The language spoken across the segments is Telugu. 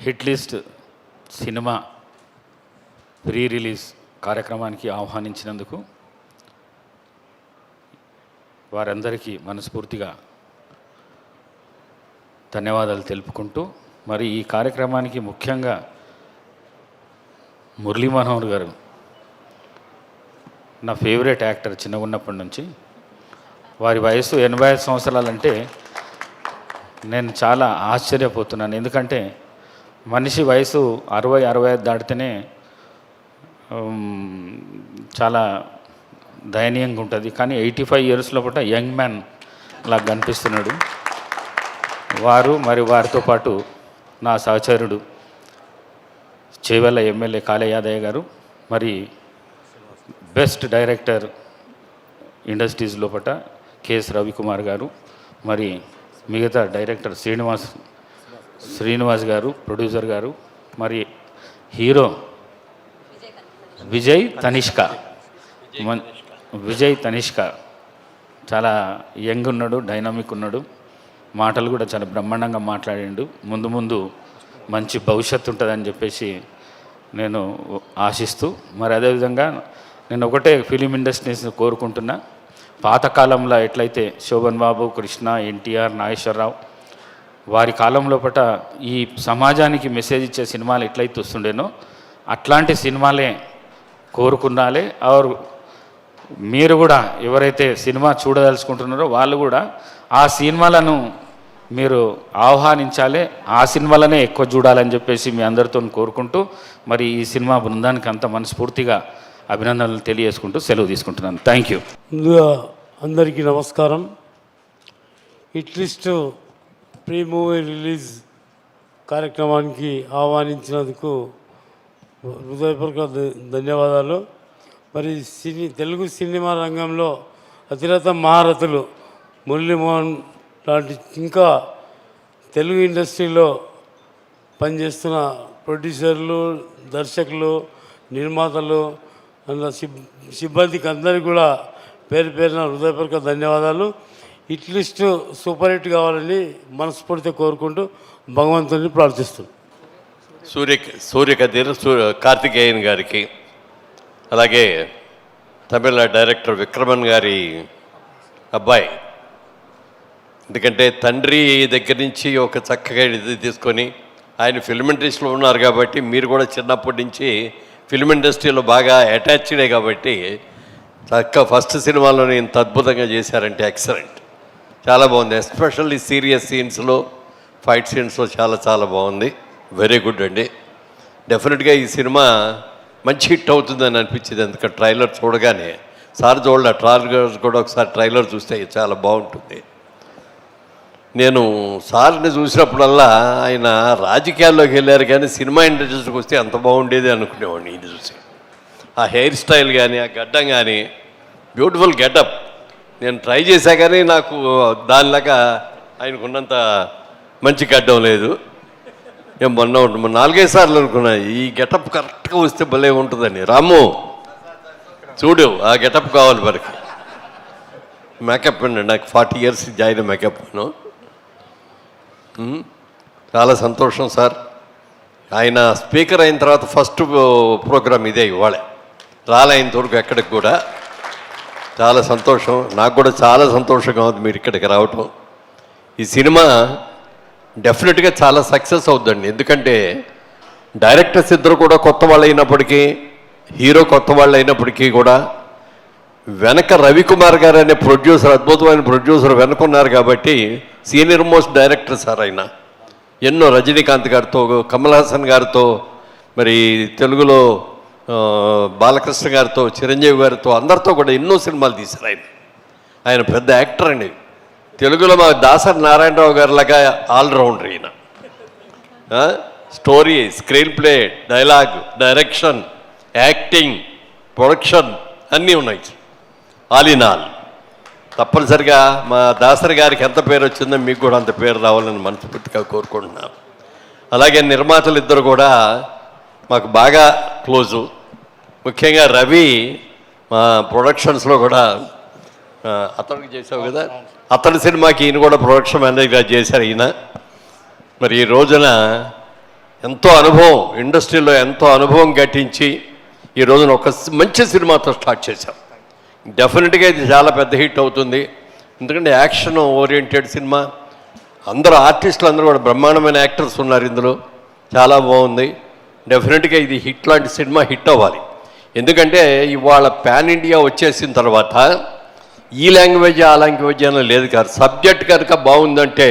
Hit list cinema pre release కార్యక్రమానికి ఆహ్వానించినందుకు వారందరికీ మనస్ఫూర్తిగా ధన్యవాదాలు తెలుపుకుంటూ, మరి ఈ కార్యక్రమానికి ముఖ్యంగా మురళీ మనోహర్ గారు నా ఫేవరెట్ యాక్టర్ చిన్నగా ఉన్నప్పటి నుంచి. వారి వయసు 85 సంవత్సరాలంటే నేను చాలా ఆశ్చర్యపోతున్నాను. ఎందుకంటే మనిషి వయసు 60-65 దాటితేనే చాలా దయనీయంగా ఉంటుంది. కానీ 85 ఇయర్స్ లోపల యంగ్ మ్యాన్ లాగా కనిపిస్తున్నాడు. మరి వారితో పాటు నా సహచరుడు చేవెళ్ళ ఎమ్మెల్యే కాళే యాదయ్య గారు, మరి బెస్ట్ డైరెక్టర్ ఇండస్ట్రీస్ లోపల కెఎస్ రవికుమార్ గారు, మరి మిగతా డైరెక్టర్ శ్రీనివాస్ గారు, ప్రొడ్యూసర్ గారు, మరి హీరో విజయ్ తనిష్క చాలా యంగ్ ఉన్నాడు, డైనామిక్ ఉన్నాడు, మాటలు కూడా చాలా బ్రహ్మాండంగా మాట్లాడిండు. ముందు మంచి భవిష్యత్తు ఉంటుందని చెప్పేసి నేను ఆశిస్తూ, మరి అదేవిధంగా నేను ఒకటే ఫిలిం ఇండస్ట్రీస్ని కోరుకుంటున్నా. పాతకాలంలో ఎట్లయితే శోభన్ బాబు, కృష్ణ, ఎన్టీఆర్, నాగేశ్వరరావు వారి కాలం లోపల ఈ సమాజానికి మెసేజ్ ఇచ్చే సినిమాలు ఎట్లయితే వస్తుండేనో అట్లాంటి సినిమాలే కోరుకున్నాలే. మీరు కూడా ఎవరైతే సినిమా చూడదలుచుకుంటున్నారో వాళ్ళు కూడా ఆ సినిమాలను మీరు ఆహ్వానించాలి, ఆ సినిమాలనే ఎక్కువ చూడాలని చెప్పేసి మీ అందరితో కోరుకుంటూ, మరి ఈ సినిమా బృందానికి అంత మనస్ఫూర్తిగా అభినందనలు తెలియజేసుకుంటూ సెలవు తీసుకుంటున్నాను. Thank you. ముందుగా అందరికీ నమస్కారం. Hit list pre movie release కార్యక్రమానికి ఆహ్వానించినందుకు హృదయపూర్వక ధన్యవాదాలు. మరి తెలుగు సినిమా రంగంలో అతిరథ మహారథులు మురళీమోహన్ లాంటి, ఇంకా తెలుగు ఇండస్ట్రీలో పనిచేస్తున్న ప్రొడ్యూసర్లు, దర్శకులు, నిర్మాతలు, అందులో సిబ్బందికి అందరికీ కూడా పేరు పేరున హృదయపూర్వక ధన్యవాదాలు. హిట్ లిస్ట్ సూపర్ హిట్ కావాలని మనస్ఫూర్తిగా కోరుకుంటూ భగవంతుని ప్రార్థిస్తున్నాను. సూర్యకదీర్ కార్తికేయన్ గారికి, అలాగే తమిళ డైరెక్టర్ విక్రమన్ గారి అబ్బాయి, ఎందుకంటే తండ్రి దగ్గర నుంచి ఒక చక్కగా ఇది తీసుకొని ఆయన ఫిల్మ్ ఇండస్ట్రీలో ఉన్నారు కాబట్టి మీరు కూడా చిన్నప్పటి నుంచి ఫిల్మ్ ఇండస్ట్రీలో బాగా అటాచ్డే కాబట్టి చక్కగా ఫస్ట్ సినిమాలోనే ఇంత అద్భుతంగా చేశారంటే ఎక్సలెంట్, చాలా బాగుంది. ఎస్పెషల్లీ సీరియస్ సీన్స్లో, ఫైట్ సీన్స్లో చాలా చాలా బాగుంది. వెరీ గుడ్ అండి. డెఫినెట్గా ఈ సినిమా మంచి హిట్ అవుతుందని అనిపించింది. ఎందుకంటే ట్రైలర్ చూడగానే చూడాలి, ట్రైలర్ కూడా ఒకసారి ట్రైలర్ చూస్తే చాలా బాగుంటుంది. నేను సార్ని చూసినప్పుడల్లా ఆయన రాజకీయాల్లోకి వెళ్ళారు కానీ సినిమా ఇండస్ట్రీకి వస్తే అంత బాగుండేది అనుకునేవాడిని. ఇది చూసి ఆ హెయిర్ స్టైల్ కానీ, ఆ గడ్డం కానీ, బ్యూటిఫుల్ గెటప్. నేను ట్రై చేశా కానీ నాకు దానిలాగా ఆయనకున్నంత మంచి గడ్డం లేదు. నేను మొన్న 4-5 సార్లు అనుకున్నా ఈ గెటప్ కరెక్ట్గా వస్తే భలే ఉంటుందని. రాము చూడు, ఆ గెటప్ కావాలి మనకి. మేకప్ అండి, నాకు 40 ఇయర్స్ జాయిన్ మేకప్ను. చాలా సంతోషం సార్. ఆయన స్పీకర్ అయిన తర్వాత ఫస్ట్ ప్రోగ్రామ్ ఇదే ఇవాళే, రాలైనంతవరకు ఎక్కడికి కూడా. చాలా సంతోషం, నాకు కూడా చాలా సంతోషంగా ఉంది మీరు ఇక్కడికి రావటం. ఈ సినిమా డెఫినెట్గా చాలా సక్సెస్ అవుతుందండి. ఎందుకంటే డైరెక్టర్స్ ఇద్దరు కూడా కొత్త వాళ్ళు అయినప్పటికీ, హీరో కొత్త వాళ్ళు అయినప్పటికీ కూడా వెనక రవికుమార్ గారు అనే ప్రొడ్యూసర్, అద్భుతమైన ప్రొడ్యూసర్ వెనుకున్నారు కాబట్టి సీనియర్ మోస్ట్ డైరెక్టర్ సార్ ఆయన. ఎన్నో రజనీకాంత్ గారితో, కమల్ హాసన్ గారితో, మరి తెలుగులో బాలకృష్ణ గారితో, చిరంజీవి గారితో, అందరితో కూడా ఎన్నో సినిమాలు తీశారు ఆయన పెద్ద యాక్టర్ అండి. తెలుగులో మా దాసరి నారాయణరావు గారిలాగా ఆల్రౌండర్ ఈయన. Story, screen play, dialogue, direction, acting, production అన్నీ ఉన్నాయి. All in all. తప్పనిసరిగా మా దాసరి గారికి ఎంత పేరు వచ్చిందో మీకు కూడా అంత పేరు రావాలని మనస్ఫూర్తిగా కోరుకుంటున్నాను. అలాగే నిర్మాతలు ఇద్దరు కూడా మాకు బాగా క్లోజు. ముఖ్యంగా రవి మా ప్రొడక్షన్స్లో కూడా అతనికి చేసావు కదా, అతని సినిమాకి ఈయన కూడా ప్రొడక్షన్ మేనేజర్గా చేశారు ఈయన. మరి ఈ రోజున ఎంతో అనుభవం, ఇండస్ట్రీలో ఎంతో అనుభవం గట్టించి ఈ రోజున ఒక మంచి సినిమాతో స్టార్ట్ చేశాం. డెఫినెట్గా ఇది చాలా పెద్ద హిట్ అవుతుంది. ఎందుకంటే యాక్షన్ ఓరియంటెడ్ సినిమా, అందరూ ఆర్టిస్టులు అందరూ కూడా బ్రహ్మాండమైన యాక్టర్స్ ఉన్నారు ఇందులో, చాలా బాగుంది. డెఫినెట్గా ఇది హిట్ లాంటి సినిమా హిట్ అవ్వాలి. ఎందుకంటే ఇవాళ పాన్ ఇండియా వచ్చేసిన తర్వాత ఈ లాంగ్వేజ్ ఆ లాంగ్వేజ్ అని లేదు కాదు, సబ్జెక్ట్ కనుక బాగుందంటే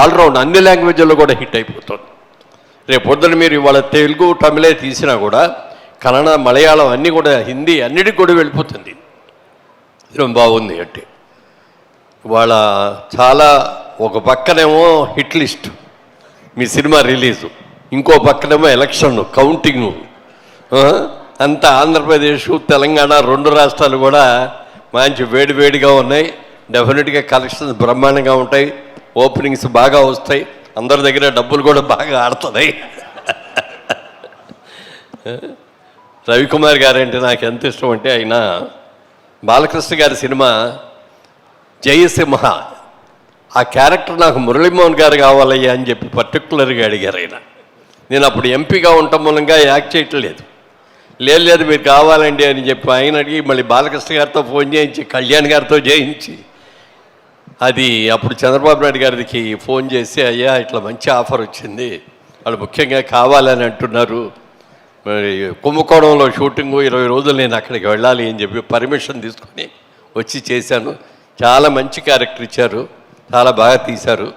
ఆల్రౌండ్ అన్ని లాంగ్వేజ్లో కూడా హిట్ అయిపోతుంది. రేపు పొద్దున మీరు ఇవాళ తెలుగు తమిళే తీసినా కూడా కన్నడ మలయాళం అన్నీ కూడా హిందీ అన్నిటికి కూడా వెళ్ళిపోతుంది. బాగుంది అంటే ఇవాళ చాలా ఒక పక్కనేమో హిట్ లిస్ట్ మీ సినిమా రిలీజు, ఇంకో పక్కనేమో ఎలక్షన్ కౌంటింగు, అంతా ఆంధ్రప్రదేశ్ తెలంగాణ 2 రాష్ట్రాలు కూడా మంచి వేడివేడిగా ఉన్నాయి. డెఫినెట్గా కలెక్షన్స్ బ్రహ్మాండంగా ఉంటాయి, ఓపెనింగ్స్ బాగా వస్తాయి, అందరి దగ్గర డబ్బులు కూడా బాగా ఆడుతున్నాయి. రవికుమార్ గారు అంటే నాకు ఎంత ఇష్టం అంటే, ఆయన బాలకృష్ణ గారి సినిమా జయసింహ ఆ క్యారెక్టర్ నాకు మురళీమోహన్ గారు కావాలయ్యా అని చెప్పి పర్టికులర్గా అడిగారు ఆయన. నేను అప్పుడు ఎంపీగా ఉండటం మూలంగా యాక్ట్ చేయట్లేదు. లేదు మీరు కావాలండి అని చెప్పి ఆయన అడిగి మళ్ళీ బాలకృష్ణ గారితో ఫోన్ చేయించి కళ్యాణ్ గారితో చేయించి, అది అప్పుడు చంద్రబాబు నాయుడు గారికి ఫోన్ చేసి, అయ్యా ఇట్లా మంచి ఆఫర్ వచ్చింది, వాళ్ళు ముఖ్యంగా కావాలని అంటున్నారు, మరి కుంభకోణంలో షూటింగు 20 రోజులు నేను అక్కడికి వెళ్ళాలి అని చెప్పి పర్మిషన్ తీసుకొని వచ్చి చేశాను. చాలా మంచి క్యారెక్టర్ ఇచ్చారు, చాలా బాగా తీశారు,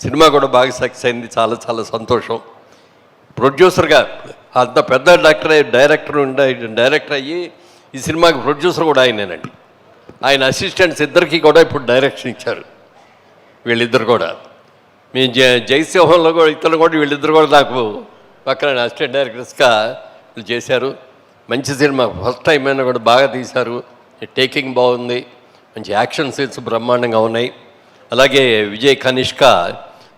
సినిమా కూడా బాగా సక్సెస్ అయింది, చాలా చాలా సంతోషం. ప్రొడ్యూసర్గా అంత పెద్ద డైరెక్టర్ అయ్యి ఈ సినిమాకి ప్రొడ్యూసర్ కూడా ఆయనేనండి. ఆయన అసిస్టెంట్స్ ఇద్దరికి కూడా ఇప్పుడు డైరెక్షన్ ఇచ్చారు. వీళ్ళిద్దరు కూడా మేము జయసింహంలో కూడా ఇతరులు కూడా వీళ్ళిద్దరు కూడా నాకు పక్కన అసిస్టెంట్ డైరెక్టర్స్గా వీళ్ళు చేశారు. మంచి సినిమా, ఫస్ట్ టైం అయినా కూడా బాగా తీశారు, టేకింగ్ బాగుంది, మంచి యాక్షన్ సీన్స్ బ్రహ్మాండంగా ఉన్నాయి. అలాగే విజయ్ కనిష్క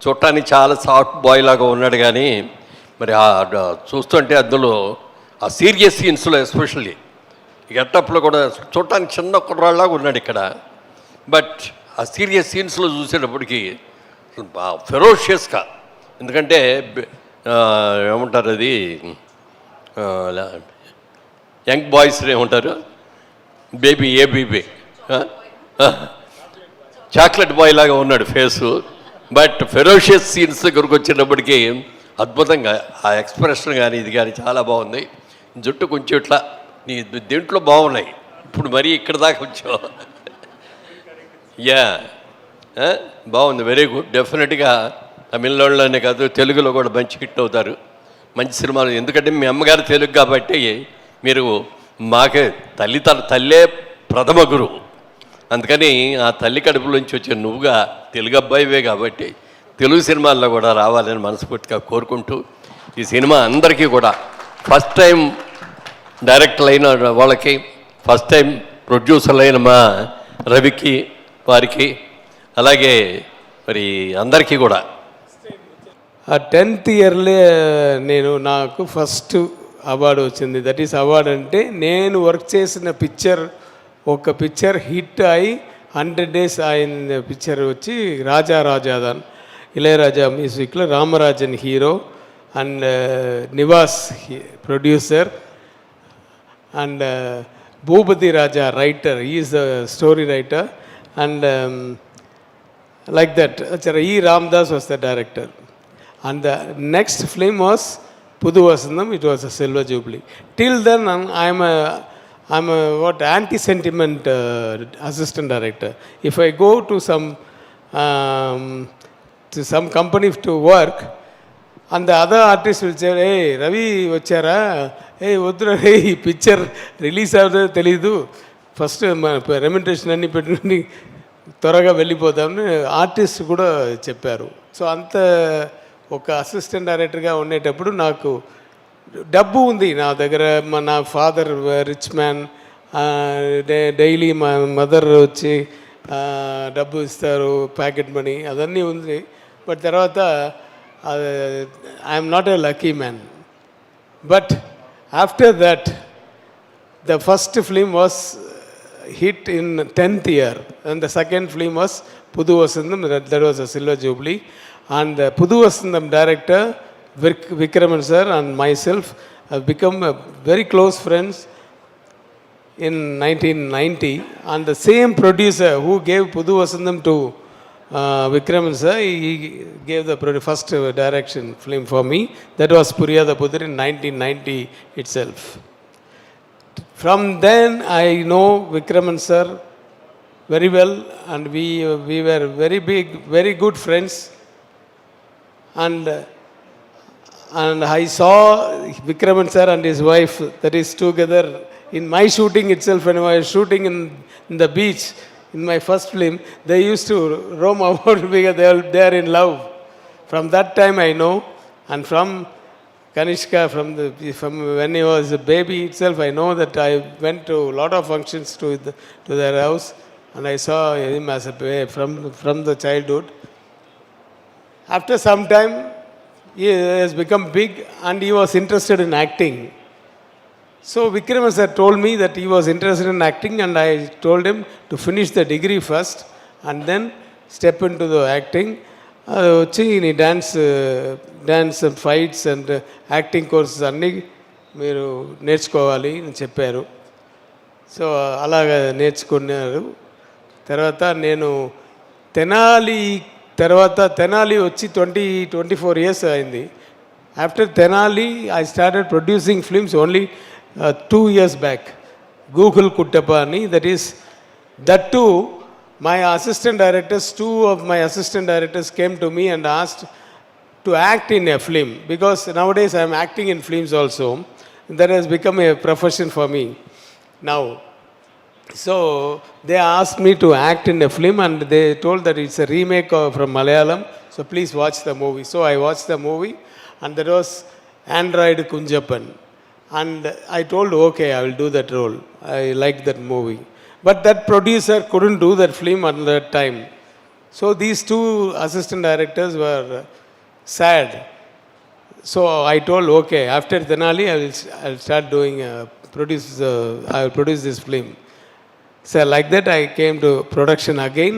చూడటానికి చాలా సాఫ్ట్ బాయ్ లాగా ఉన్నాడు, కానీ మరి చూస్తుంటే అందులో ఆ సీరియస్ సీన్స్లో ఎస్పెషల్లీ గెటప్లో కూడా చూడటానికి చిన్న కుర్రాళ్ళలాగా ఉన్నాడు ఇక్కడ, బట్ ఆ సీరియస్ సీన్స్లో చూసేటప్పటికి ఫెరోషియస్గా, ఎందుకంటే ఏమంటారు అది యంగ్ బాయ్స్ ఏమంటారు, బేబీ చాక్లెట్ బాయ్ లాగా ఉన్నాడు ఫేసు, బట్ ఫెరోషియస్ సీన్స్ దగ్గరకు వచ్చేటప్పటికి అద్భుతంగా ఆ ఎక్స్ప్రెషన్ కానీ ఇది కానీ చాలా బాగుంది. జుట్టు కొంచెం ఇట్లా నీ దీంట్లో బాగున్నాయి, ఇప్పుడు మరీ ఇక్కడ దాకా వచ్చావు. యా బాగుంది, వెరీ గుడ్. డెఫినెట్గా తమిళనాడులోనే కాదు తెలుగులో కూడా మంచి హిట్ అవుతారు, మంచి సినిమాలు. ఎందుకంటే మీ అమ్మగారు తెలుగు కాబట్టి మీరు మాకే తల్లే ప్రథమ గురువు, అందుకని ఆ తల్లి కడుపులోంచి వచ్చే నువ్వుగా తెలుగు అబ్బాయివే కాబట్టి తెలుగు సినిమాల్లో కూడా రావాలని మనస్ఫూర్తిగా కోరుకుంటూ, ఈ సినిమా అందరికీ కూడా ఫస్ట్ టైం డైరెక్టర్ అయిన వాళ్ళకి, ఫస్ట్ టైం ప్రొడ్యూసర్లు అయిన మా రవికి వారికి, అలాగే మరి అందరికీ కూడా ఆ 10th ఇయర్లే నాకు ఫస్ట్ అవార్డు వచ్చింది. దట్ ఈస్ అవార్డు అంటే నేను వర్క్ చేసిన పిక్చర్, ఒక పిక్చర్ హిట్ అయి 100 days అయిన పిక్చర్ వచ్చి రాజాదాన్, ఇళయరాజా మ్యూజిక్లో Ramarajan hero and Nivas producer and Bhupathi Raja writer, is the story writer and like that. E. Ramdas was the director. And the next film was Pudu Vasandam, it was a Silver Jubilee. Till then, I'm a anti-sentiment assistant director. If I go to some company to work, and the other artist will say, hey, Ravi vachara, hey, Udra, hey, picture release avada telidu. First, remuneration anni petti త్వరగా వెళ్ళిపోతామని ఆర్టిస్ట్ కూడా చెప్పారు. సో అంత ఒక అసిస్టెంట్ డైరెక్టర్గా ఉండేటప్పుడు నాకు డబ్బు ఉంది నా దగ్గర. నా ఫాదర్ రిచ్ మ్యాన్, డైలీ మా మదర్ వచ్చి డబ్బు ఇస్తారు, ప్యాకెట్ మనీ అదన్నీ ఉంది. బట్ తర్వాత I'm not a lucky man. But after that the first film was hit in 10th year, and the second film was Pudu Vasandam, that was a Silver Jubilee, and the Pudu Vasandam director Vikraman sir and myself have become very close friends in 1990, and the same producer who gave Pudu Vasandam to Vikraman sir, he gave the first direction film for me. That was Puriyada Pudur in 1990 itself. From then I know Vikraman sir very well, and we were very good friends, and I saw Vikraman sir and his wife, that is together in my shooting itself. When I was shooting in the beach in my first film, they used to roam about because they are in love. From that time I know, and from Kanishka, from when he was a baby itself, I know that I went to a lot of functions to their house, and I saw him as a baby from the childhood. After some time, he has become big and he was interested in acting. So Vikraman sir told me that he was interested in acting, and I told him to finish the degree first and then step into the acting. వచ్చి నీ dance fights and acting courses అన్నీ మీరు నేర్చుకోవాలి అని చెప్పారు. సో అలాగ నేర్చుకున్నారు. తర్వాత నేను తెనాలి వచ్చి 24 years అయింది. After Tenali I started producing films only 2 years back. Google Kuttappa అని, that too, my assistant directors, 2 of my assistant directors came to me and asked to act in a film, because nowadays I am acting in films also. That has become a profession for me now. So they asked me to act in a film, and they told that it's a remake from Malayalam, so please watch the movie. So I watched the movie, and that was Android Kunjappan, and I told, okay, I will do that role. I liked that movie. But that producer couldn't do that film at that time. So these 2 assistant directors were sad. So I told, okay, after Denali, I'll start doing, I will produce this film. So like that, I came to production again.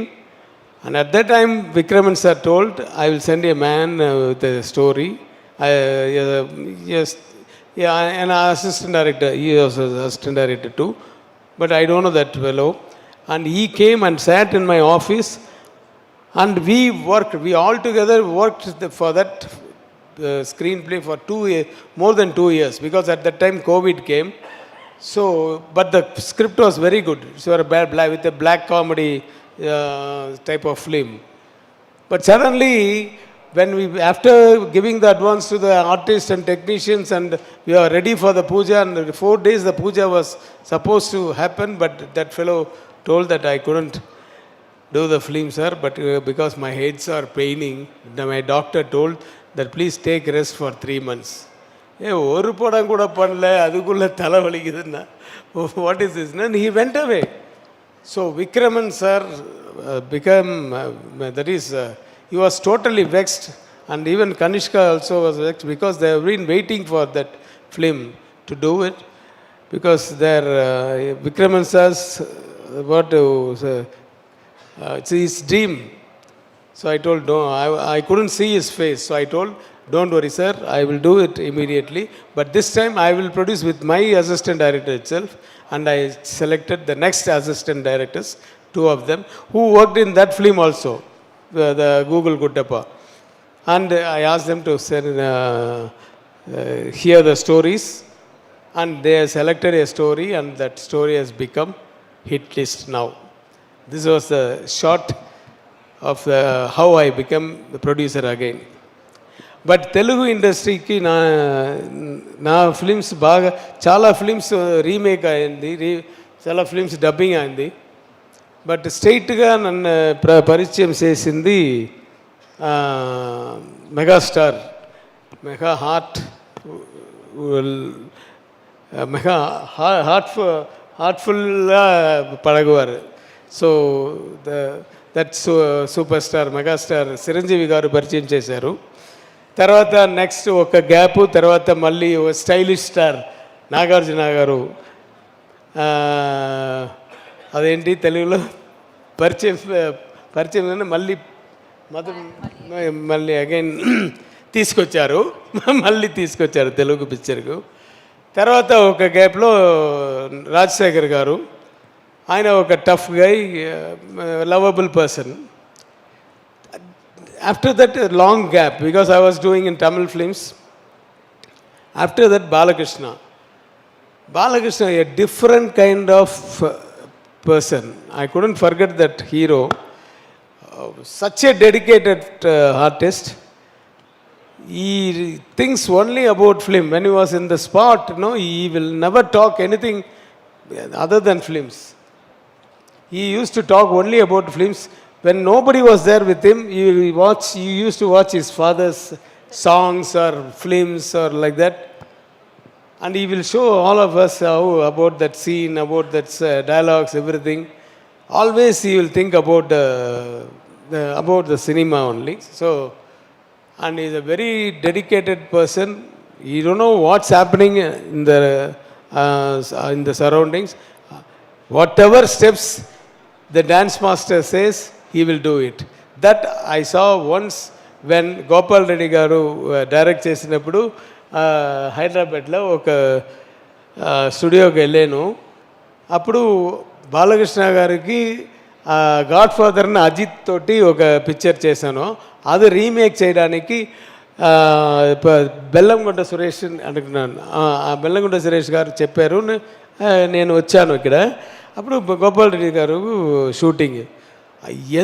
And at that time, Vikraman sir told, I will send a man with a story. Yes, yeah, an assistant director. He was an assistant director too. But I don't know that fellow. And he came and sat in my office, and we all together worked for that screenplay for more than 2 years, because at that time COVID came. So, but the script was very good. So with a black comedy type of film. But suddenly, after giving the advance to the artists and technicians, and we are ready for the puja, and 4 days the puja was supposed to happen, but that fellow told that I couldn't do the film, sir, but because my heads are paining, my doctor told that please take rest for 3 months. ஒரு படம் கூட பண்ணல, அதுக்குள்ளே தலை வலிக்குதுன்னா what is this? And he went away. So Vikraman sir became, he was totally vexed, and even Kanishka also was vexed, because they have been waiting for that film to do it, because their Vikraman sir's it's his dream. So I told, no, I couldn't see his face. So I told, don't worry sir, I will do it immediately, but this time I will produce with my assistant director itself. And I selected the next assistant directors, 2 of them, who worked in that film also, the Google Kuttappa. And I asked them to hear the stories, and they selected a story, and that story has become hit list now. This was the short of how I became the producer again. But Telugu ఇండస్ట్రీకి నా ఫిలిమ్స్ చాలా ఫిలిమ్స్ రీమేక్ అయింది, చాలా ఫిలిమ్స్ డబ్బింగ్ అయింది. బట్ స్ట్రైట్గా నన్ను పరిచయం చేసింది మెగాస్టార్, హార్ట్ఫుల్గా పడగవారు. So that superstar megastar Chiranjeevi గారు పరిచయం చేశారు. తర్వాత నెక్స్ట్ ఒక గ్యాపు, తర్వాత మళ్ళీ ఒక స్టైలిష్ స్టార్ నాగార్జున గారు, అదేంటి తెలుగులో పరిచయం మళ్ళీ అగైన్ తీసుకొచ్చారు మళ్ళీ తీసుకొచ్చారు తెలుగు పిక్చర్కు. తర్వాత ఒక గ్యాప్లో రాజశేఖర్ గారు, ఆయన ఒక tough guy, lovable person. After that long gap because I was doing in Tamil films. After that Balakrishna, a different kind of person. I couldn't forget that hero. Such a dedicated artist. He thinks only about film. When he was in the spot, he will never talk anything other than films. He used to talk only about films. When nobody was there with him, he used to watch his father's songs or films or like that. And he will show all of us how about that scene, about that dialogues, everything. Always he will think about the cinema only. So, and he is a very dedicated person. You don't know what's happening in the surroundings. Whatever steps the dance master says, he will do it. That I saw once when Gopal Reddy garu direct చేసినప్పుడు హైదరాబాద్లో ఒక స్టూడియోకి వెళ్ళాను. అప్పుడు బాలకృష్ణ గారికి గాడ్ ఫాదర్ని అజిత్ తోటి ఒక పిక్చర్ చేశాను. అది రీమేక్ చేయడానికి బెల్లంకొండ సురేష్ అనుకున్నాను. బెల్లంకొండ సురేష్ గారు చెప్పారు, నేను వచ్చాను ఇక్కడ. అప్పుడు గోపాల్ రెడ్డి గారు షూటింగ్,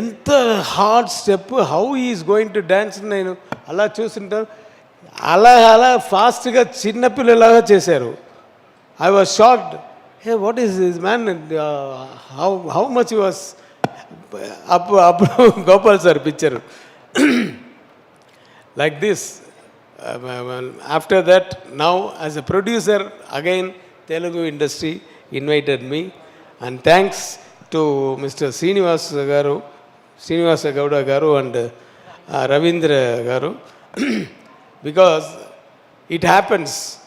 ఎంత hard step, how is going to dance, నేను అలా చూస్తుంటాను. అలా ఫాస్ట్గా చిన్నపిల్లలాగా చేశారు. I was shocked. Hey, what is this man, how much was. అప్పుడు Gopal sir picture like this. After that, now as a producer, again Telugu industry invited me, and thanks to Mr. Srinivasa Gowda garu and Ravindra garu because it happens